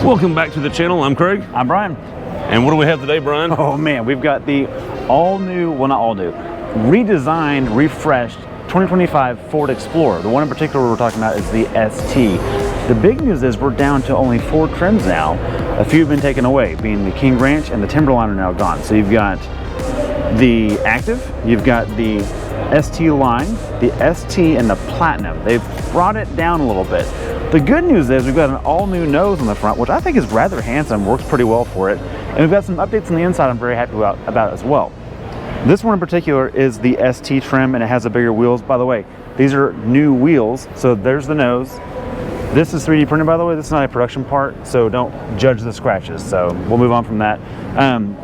Welcome back to the channel. I'm Craig. I'm Brian. And what do we have today, Brian? Oh man, we've got the all new, well not all new, redesigned, refreshed 2025 Ford Explorer. The one in particular we're talking about is the ST. The big news is we're down to only 4 trims now. A few have been taken away, being the King Ranch and the Timberline are now gone. So you've got the Active, you've got the ST line, the ST, and the Platinum. They've brought it down a little bit. The good news is we've got an all-new nose on the front, which I think is rather handsome, works pretty well for it. And we've got some updates on the inside I'm very happy about as well. This one in particular is the ST trim, and it has the bigger wheels. By the way, these are new wheels, so there's the nose. This is 3D printed, by the way. This is not a production part, so don't judge the scratches. So we'll move on from that.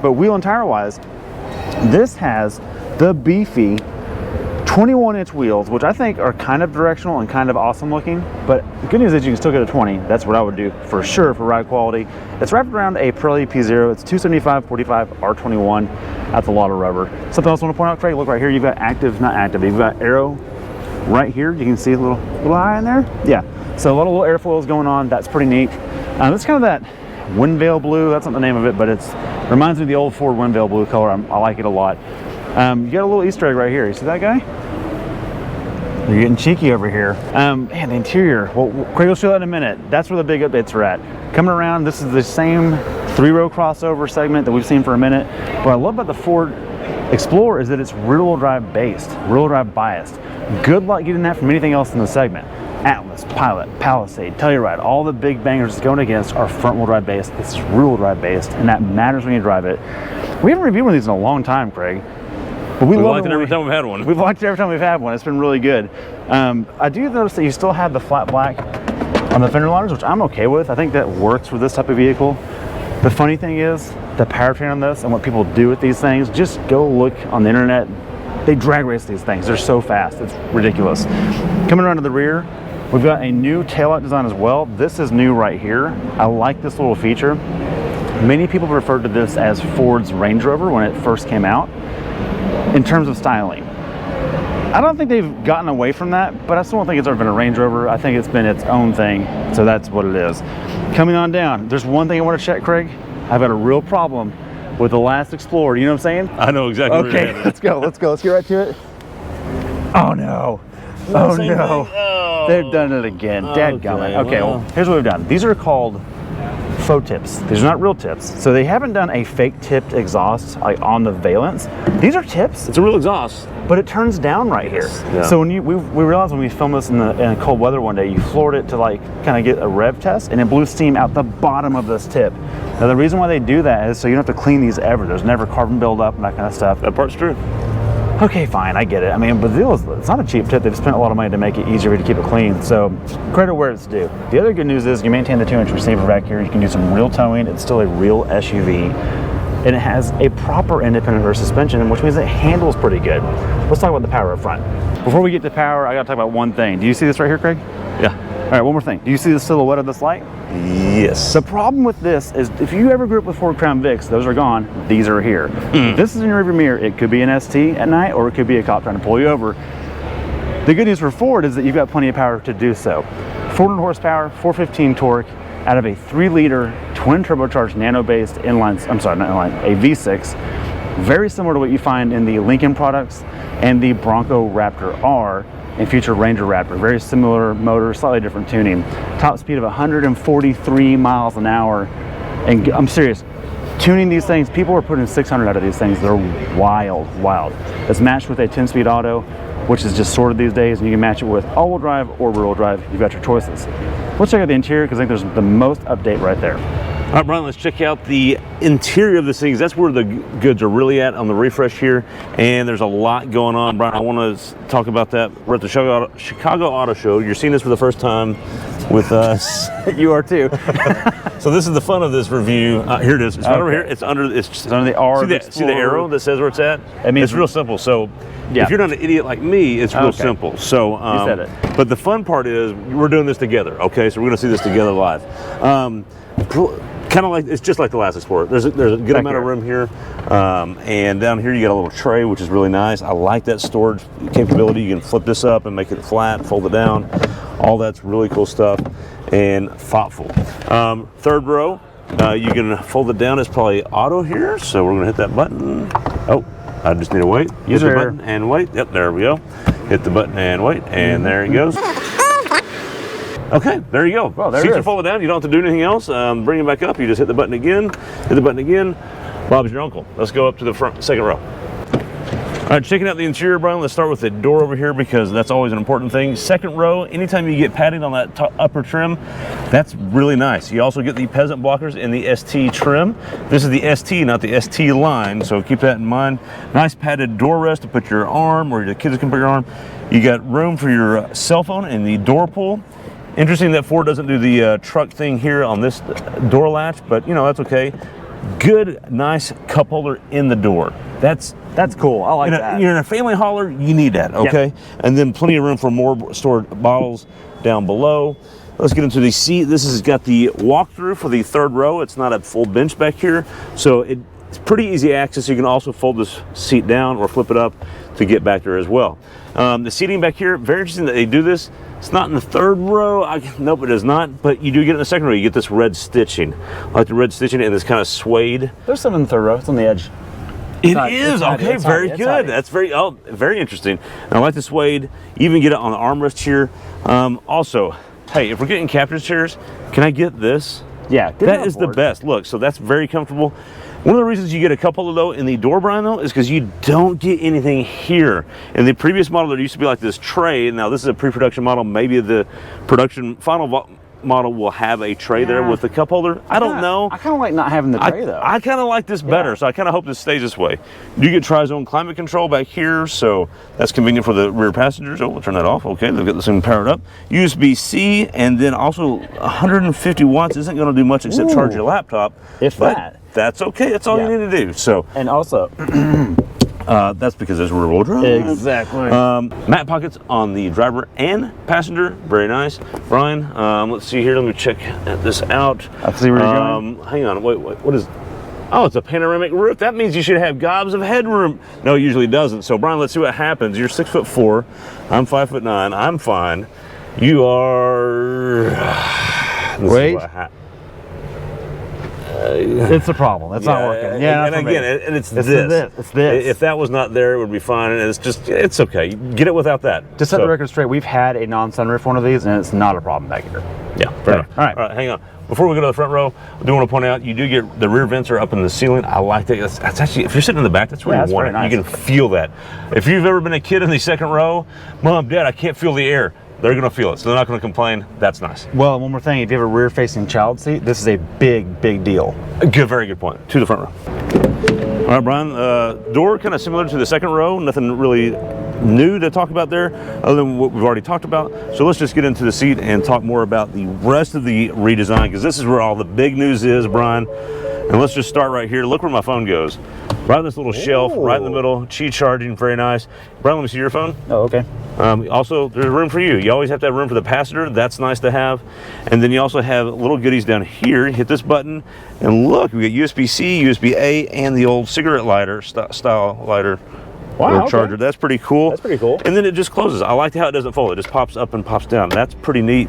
But wheel and tire-wise, this has the beefy 21-inch wheels, which I think are kind of directional and kind of awesome looking, but the good news is you can still get a 20. That's what I would do for sure for ride quality. It's wrapped around a Pirelli P0. It's 275/45 R21. That's a lot of rubber. Something else I want to point out, Craig, look right here. You've got active, not active. You've got aero right here. You can see a little eye in there. Yeah, so a lot of little airfoils going on. That's pretty neat. It's kind of that Windvale blue. That's not the name of it, but it reminds me of the old Ford Windvale blue color. I like it a lot. You got a little Easter egg right here. You see that guy? You're getting cheeky over here. Man, the interior. Well, Craig will show that in a minute. That's where the big updates are at. Coming around, this is the same 3-row crossover segment that we've seen for a minute. What I love about the Ford Explorer is that it's rear-wheel drive based, rear-wheel drive biased. Good luck getting that from anything else in the segment. Atlas, Pilot, Palisade, Telluride, all the big bangers it's going against are front-wheel drive based. This is rear-wheel drive based, and that matters when you drive it. We haven't reviewed one of these in a long time, Craig. But we liked it every time we've had one. We've liked it every time we've had one. It's been really good. I do notice that you still have the flat black on the fender liners, which I'm okay with. I think that works for this type of vehicle. The funny thing is, the powertrain on this and what people do with these things, just go look on the internet. They drag race these things. They're so fast. It's ridiculous. Coming around to the rear, we've got a new taillight design as well. This is new right here. I like this little feature. Many people referred to this as Ford's Range Rover when it first came out. In terms of styling, I don't think they've gotten away from that, but I still don't think it's ever been a Range Rover. I think it's been its own thing, so that's what it is. Coming on down, there's one thing I want to check, Craig. I've got a real problem with the last Explorer. You know what I'm saying? I know exactly. Okay, let's go. Let's get right to it. Oh no! Oh no! Oh. They've done it again. Dadgummit. Okay, well, here's what we've done. These are called faux tips. These are not real tips. So they haven't done a fake tipped exhaust like on the valence. These are tips. It's a real exhaust, but it turns down right here. Yeah. So when we realized when we filmed this in cold weather one day, you floored it to like kind of get a rev test, and it blew steam out the bottom of this tip. Now the reason why they do that is so you don't have to clean these ever. There's never carbon buildup and that kind of stuff. That part's true. Okay, fine, I get it. I mean, but the deal is, it's not a cheap tip. They've spent a lot of money to make it easier to keep it clean. So credit where it's due. The other good news is you maintain the 2-inch receiver back here. You can do some real towing. It's still a real SUV. And it has a proper independent rear suspension, which means it handles pretty good. Let's talk about the power up front. Before we get to power, I gotta talk about one thing. Do you see this right here, Craig? Yeah. All right, one more thing. Do you see the silhouette of this light? Yes. The problem with this is if you ever grew up with Ford Crown Vics, those are gone, these are here. This is in your rearview mirror. It could be an ST at night, or it could be a cop trying to pull you over. The good news for Ford is that you've got plenty of power to do so. 400 horsepower, 415 torque, out of a 3-liter twin turbocharged nano-based a V6, very similar to what you find in the Lincoln products and the Bronco Raptor R and future Ranger Raptor. Very similar motor, slightly different tuning. Top speed of 143 miles an hour. And I'm serious, tuning these things, people are putting 600 out of these things. They're wild. It's matched with a 10-speed auto, which is just sorted these days, and you can match it with all-wheel drive or rear-wheel drive. You've got your choices. Let's check out the interior, because I think there's the most update right there. All right, Brian, let's check out the interior of this thing. That's where the goods are really at on the refresh here, and there's a lot going on. Brian, I want to talk about that. We're at the Chicago Auto Show. You're seeing this for the first time with us. You are too. So this is the fun of this review. Here it is. It's right over here. It's under the R. See the arrow that says where it's at? I mean, it's real simple. So yeah. If you're not an idiot like me, it's real simple. So you said it. But the fun part is we're doing this together. Okay, so we're going to see this together live. Kind of like, it's just like the last Explorer. There's a good amount of room here. And down here you got a little tray, which is really nice. I like that storage capability. You can flip this up and make it flat, fold it down. All that's really cool stuff. and thoughtful. Third row, you can fold it down. It's probably auto here, so we're gonna hit that button. Oh, I just need to wait. Hit the button and wait. Yep, there we go. Hit the button and wait, and there it goes. Okay, there you go. Well, there Seats it are is. folded down. You don't have to do anything else. Bring it back up. You just hit the button again. Hit the button again. Bob's your uncle. Let's go up to the front, second row. All right, checking out the interior, Brian. Let's start with the door over here because that's always an important thing. Second row, anytime you get padding on that upper trim, that's really nice. You also get the peasant blockers in the ST trim. This is the ST, not the ST line, so keep that in mind. Nice padded door rest to put your arm, or the kids can put your arm. You got room for your cell phone in the door pull. Interesting that Ford doesn't do the truck thing here on this door latch, but you know, that's okay. Good, nice cup holder in the door. That's cool. I like that. You're in a family hauler, you need that, okay? Yep. And then plenty of room for more stored bottles down below. Let's get into the seat. This has got the walkthrough for the third row. It's not a full bench back here, so it's pretty easy access. You can also fold this seat down or flip it up to get back there as well. The seating back here, very interesting that they do this. It's not in the third row. Nope, it is not. But you do get it in the second row. You get this red stitching. I like the red stitching and this kind of suede. There's some in the third row. It's on the edge. It is. Okay, very good. That's very interesting. And I like the suede. You even get it on the armrest here. Also, hey, if we're getting captain's chairs, can I get this? Yeah, that is the best. Look, so that's very comfortable. One of the reasons you get a cup holder though in the door, Brian, though, is because you don't get anything here. In the previous model, there used to be like this tray. Now this is a pre-production model. Maybe the production final model will have a tray there with the cup holder. I don't know. I kind of like not having the tray though. I kind of like this better, so I kind of hope this stays this way. You get tri-zone climate control back here, so that's convenient for the rear passengers. Oh, we'll turn that off. Okay, they've got this thing powered up. USB-C, and then also 150 watts isn't going to do much except charge your laptop. If that. That's okay. That's all you need to do. So, and also, that's because there's rear-wheel drive. Exactly. Mat pockets on the driver and passenger. Very nice. Brian, let's see here. Let me check this out. I see where you're going. Hang on. Wait. What is? Oh, it's a panoramic roof. That means you should have gobs of headroom. No, it usually doesn't. So, Brian, let's see what happens. You're 6'4". I'm 5'9". I'm fine. You are. Wait. It's a problem. It's not working. Yeah, and again, and it's this. It's this. If that was not there, it would be fine. And it's okay. Get it without that. To set the record straight, we've had a non-sunroof one of these, and it's not a problem back here. Yeah, fair enough. All right, hang on. Before we go to the front row, I do want to point out you do get the rear vents are up in the ceiling. I like that. That's actually, if you're sitting in the back, that's where you want it. Nice. You can feel that. If you've ever been a kid in the second row, Mom, Dad, I can't feel the air. They're going to feel it, so they're not going to complain. That's nice. Well, one more thing. If you have a rear-facing child seat, this is a big, big deal. Good, very good point. To the front row. All right, Brian. Door kind of similar to the second row. Nothing really new to talk about there other than what we've already talked about. So let's just get into the seat and talk more about the rest of the redesign, because this is where all the big news is, Brian. And let's just start right here. Look where my phone goes. Right on this little shelf, right in the middle. Qi charging, very nice. Brian, let me see your phone. Oh, okay. Also, there's room for you. You always have to have room for the passenger. That's nice to have. And then you also have little goodies down here. You hit this button, and look, we got USB-C, USB-A, and the old cigarette lighter, style lighter. Wow, charger. That's pretty cool. That's pretty cool. And then it just closes. I like how it doesn't fold. It just pops up and pops down. That's pretty neat.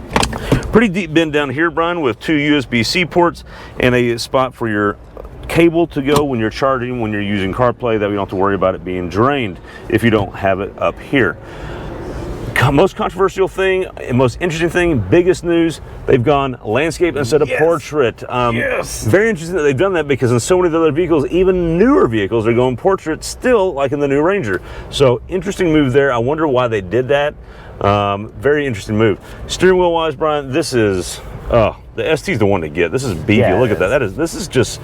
Pretty deep bin down here, Brian, with 2 USB-C ports and a spot for your cable to go when you're charging, when you're using CarPlay, that we don't have to worry about it being drained if you don't have it up here. Most controversial thing and most interesting thing, biggest news, they've gone landscape instead of portrait. Yes. Very interesting that they've done that, because in so many other vehicles, even newer vehicles, are going portrait still, like in the new Ranger. So interesting move there. I wonder why they did that. Very interesting move. Steering wheel wise, Brian, this is, the ST's the one to get. This is beefy. Yeah, look at that. This is just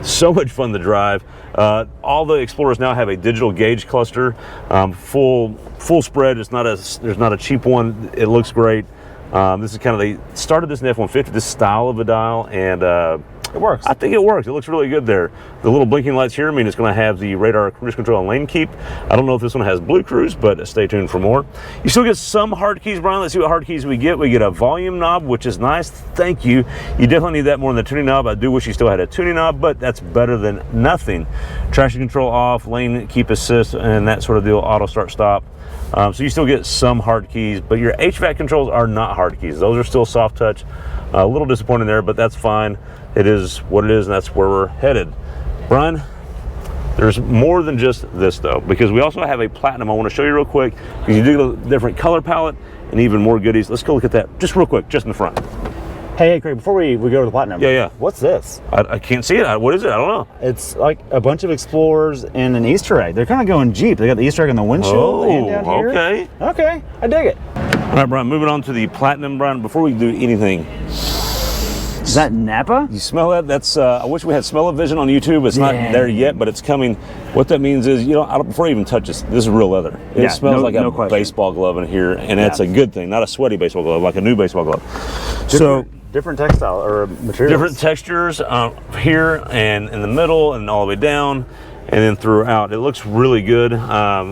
so much fun to drive. All the Explorers now have a digital gauge cluster, full spread. There's not a cheap one. It looks great. This is kind of, they started this in F-150, this style of a dial, and it works. I think it works. It looks really good there. The little blinking lights here mean it's going to have the radar cruise control and lane keep. I don't know if this one has Blue Cruise, but stay tuned for more. You still get some hard keys, Brian. Let's see what hard keys we get. We get a volume knob, which is nice. Thank you. You definitely need that more than the tuning knob. I do wish you still had a tuning knob, but that's better than nothing. Traction control off, lane keep assist, and that sort of deal. Auto start stop. So you still get some hard keys, but your HVAC controls are not hard keys. Those are still soft touch. A little disappointing there, but that's fine. It is what it is, and that's where we're headed. Brian, there's more than just this though, because we also have a Platinum I want to show you real quick, because you do a different color palette and even more goodies. Let's go look at that just real quick, just in the front. Hey, Craig, before we go to the Platinum. Yeah. What's this? I can't see it. What is it? I don't know. It's like a bunch of Explorers and an Easter egg. They're kind of going Jeep. They got the Easter egg on the windshield and down here. Okay. Okay, I dig it. All right, Brian, moving on to the Platinum. Brian, before we do anything, is that Napa? you smell that? That's, I wish we had smell-o-vision on YouTube. It's not there yet, but it's coming. What that means is, before you even touch this is real leather. It smells like a baseball glove in here, and it's a good thing, not a sweaty baseball glove, like a new baseball glove. Different textile or materials. Different textures here and in the middle and all the way down and then throughout. It looks really good.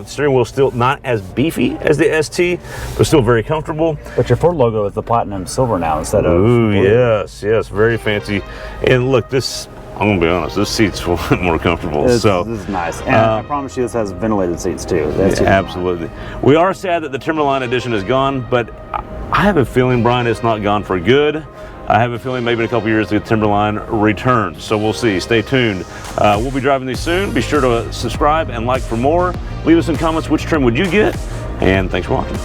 Steering wheel still not as beefy as the ST, but still very comfortable. But your Ford logo is the Platinum Silver now instead of Ooh, blue. yes, very fancy. And look, this, I'm gonna be honest, this seat's more comfortable. This is nice. And I promise you this has ventilated seats too. Yeah, absolutely. We are sad that the Timberline edition is gone, but I have a feeling, Brian, it's not gone for good. I have a feeling maybe in a couple years the Timberline returns. So we'll see. Stay tuned. We'll be driving these soon. Be sure to subscribe and like for more. Leave us in comments which trim would you get. And thanks for watching.